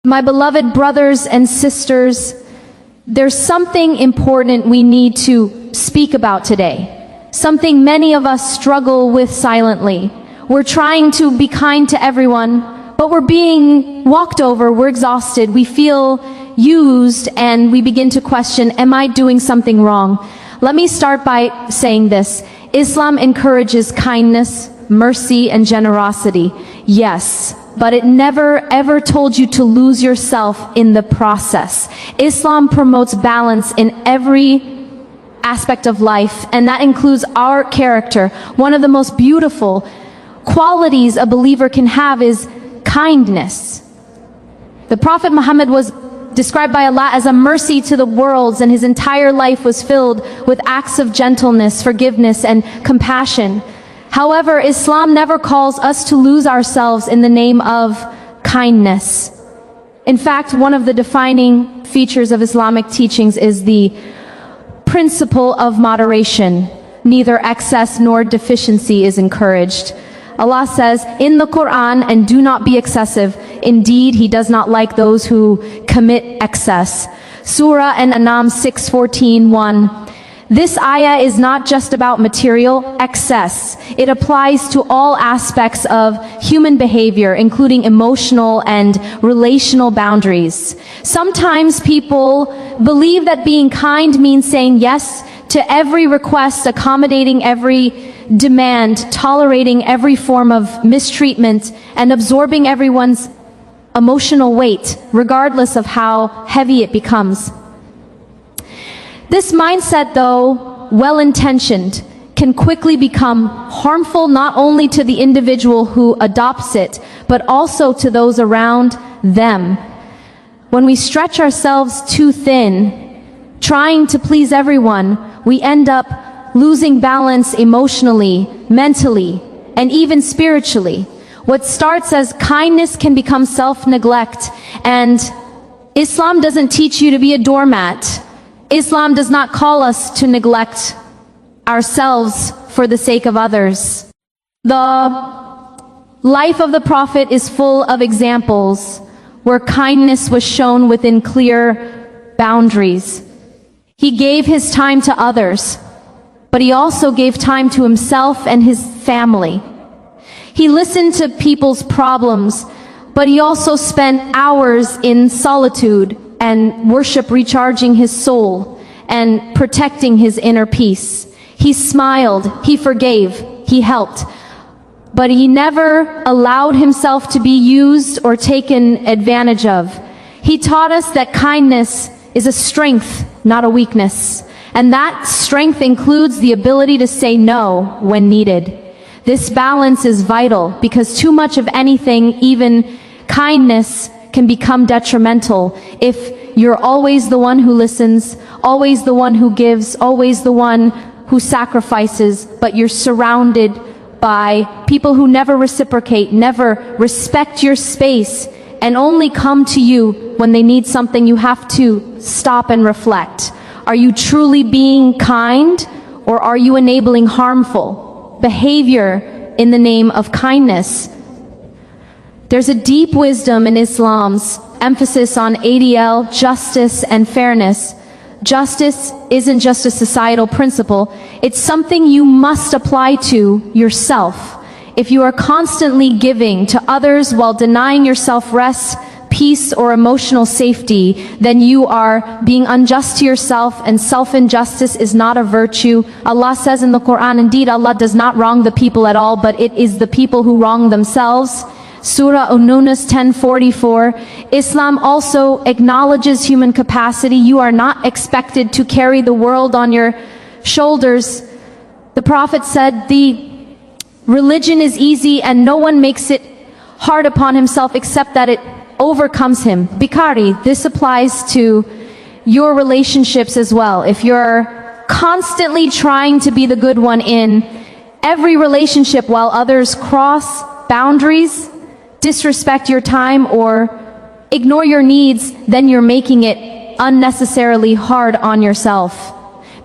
My beloved brothers and sisters, there's something important we need to speak about today. Something many of us struggle with silently. We're trying to be kind to everyone, but we're being walked over, we're exhausted, we feel used, and we begin to question, am I doing something wrong? Let me start by saying this. Islam encourages kindness, mercy, and generosity. Yes, but it never ever told you to lose yourself in the process. Islam promotes balance in every aspect of life, and that includes our character. One of the most beautiful qualities a believer can have is kindness. The Prophet Muhammad was described by Allah as a mercy to the worlds, and his entire life was filled with acts of gentleness, forgiveness, and compassion. However, Islam never calls us to lose ourselves in the name of kindness. In fact, one of the defining features of Islamic teachings is the principle of moderation. Neither excess nor deficiency is encouraged. Allah says in the Quran, and do not be excessive. Indeed, He does not like those who commit excess. Surah An-An'am 6:14-1. This ayah is not just about material excess. It applies to all aspects of human behavior, including emotional and relational boundaries. Sometimes people believe that being kind means saying yes to every request, accommodating every demand, tolerating every form of mistreatment, and absorbing everyone's emotional weight, regardless of how heavy it becomes. This mindset, though well-intentioned, can quickly become harmful not only to the individual who adopts it, but also to those around them. When we stretch ourselves too thin, trying to please everyone, we end up losing balance emotionally, mentally, and even spiritually. What starts as kindness can become self-neglect, and Islam doesn't teach you to be a doormat. Islam does not call us to neglect ourselves for the sake of others. The life of the Prophet is full of examples where kindness was shown within clear boundaries. He gave his time to others, but he also gave time to himself and his family. He listened to people's problems, but he also spent hours in solitude and worship, recharging his soul and protecting his inner peace. He smiled, he forgave, he helped, but he never allowed himself to be used or taken advantage of. He taught us that kindness is a strength, not a weakness, and that strength includes the ability to say no when needed. This balance is vital because too much of anything, even kindness, can become detrimental if you're always the one who listens, always the one who gives, always the one who sacrifices, but you're surrounded by people who never reciprocate, never respect your space, and only come to you when they need something. You have to stop and reflect. Are you truly being kind, or are you enabling harmful behavior in the name of kindness? There's a deep wisdom in Islam's emphasis on ADL, justice, and fairness. Justice isn't just a societal principle, it's something you must apply to yourself. If you are constantly giving to others while denying yourself rest, peace, or emotional safety, then you are being unjust to yourself, and self-injustice is not a virtue. Allah says in the Quran, indeed Allah does not wrong the people at all, but it is the people who wrong themselves. Surah An-Nunus 10:44. Islam also acknowledges human capacity. You are not expected to carry the world on your shoulders. The Prophet said, the religion is easy and no one makes it hard upon himself except that it overcomes him. Bikari, this applies to your relationships as well. If you're constantly trying to be the good one in every relationship while others cross boundaries, disrespect your time, or ignore your needs, then you're making it unnecessarily hard on yourself.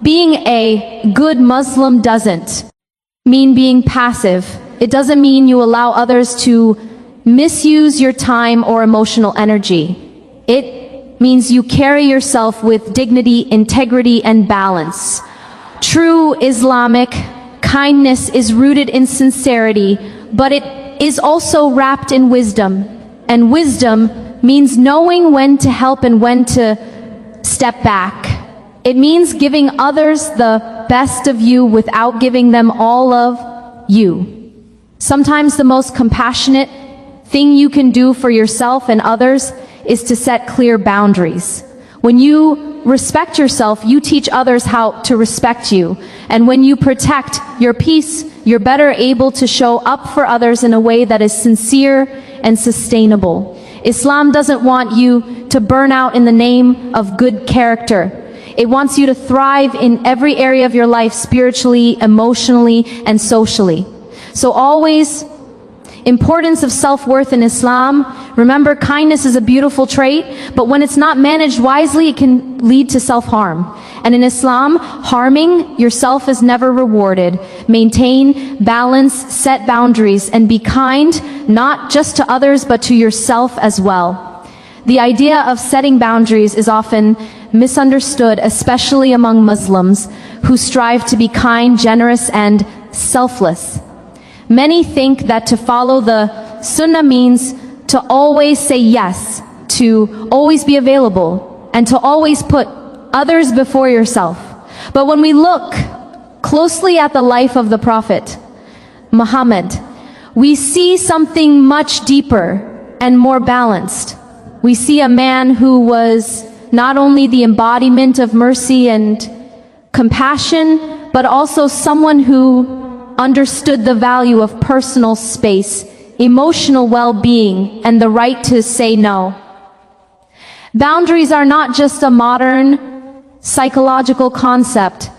Being a good Muslim doesn't mean being passive. It doesn't mean you allow others to misuse your time or emotional energy. It means you carry yourself with dignity, integrity, and balance. True Islamic kindness is rooted in sincerity, but it is also wrapped in wisdom. And wisdom means knowing when to help and when to step back. It means giving others the best of you without giving them all of you. Sometimes the most compassionate thing you can do for yourself and others is to set clear boundaries. When you respect yourself, you teach others how to respect you. And when you protect your peace, you're better able to show up for others in a way that is sincere and sustainable. Islam doesn't want you to burn out in the name of good character. It wants you to thrive in every area of your life, spiritually, emotionally, and socially. So always, importance of self-worth in Islam. Remember, kindness is a beautiful trait, but when it's not managed wisely, it can lead to self-harm. And in Islam, harming yourself is never rewarded. Maintain balance, set boundaries, and be kind, not just to others, but to yourself as well. The idea of setting boundaries is often misunderstood, especially among Muslims who strive to be kind, generous, and selfless. Many think that to follow the Sunnah means to always say yes, to always be available, and to always put others before yourself. But when we look closely at the life of the Prophet Muhammad, we see something much deeper and more balanced. We see a man who was not only the embodiment of mercy and compassion, but also someone who understood the value of personal space, emotional well-being, and the right to say no. Boundaries are not just a modern psychological concept.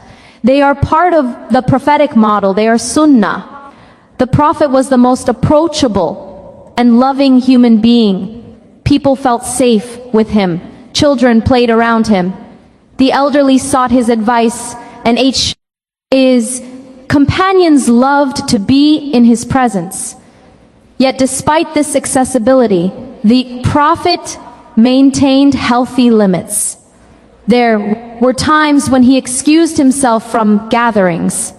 They are part of the prophetic model. They are sunnah. The Prophet was the most approachable and loving human being. People felt safe with him. Children played around him. The elderly sought his advice, and his companions loved to be in his presence. Yet despite this accessibility, the Prophet maintained healthy limits. There were times when he excused himself from gatherings.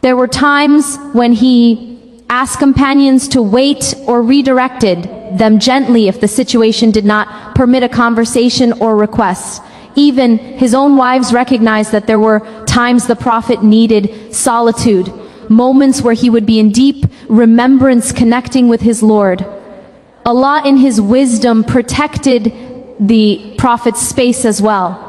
There were times when he asked companions to wait or redirected them gently if the situation did not permit a conversation or request. Even his own wives recognized that there were times the Prophet needed solitude, moments where he would be in deep remembrance connecting with his Lord. Allah in his wisdom protected the Prophet's space as well.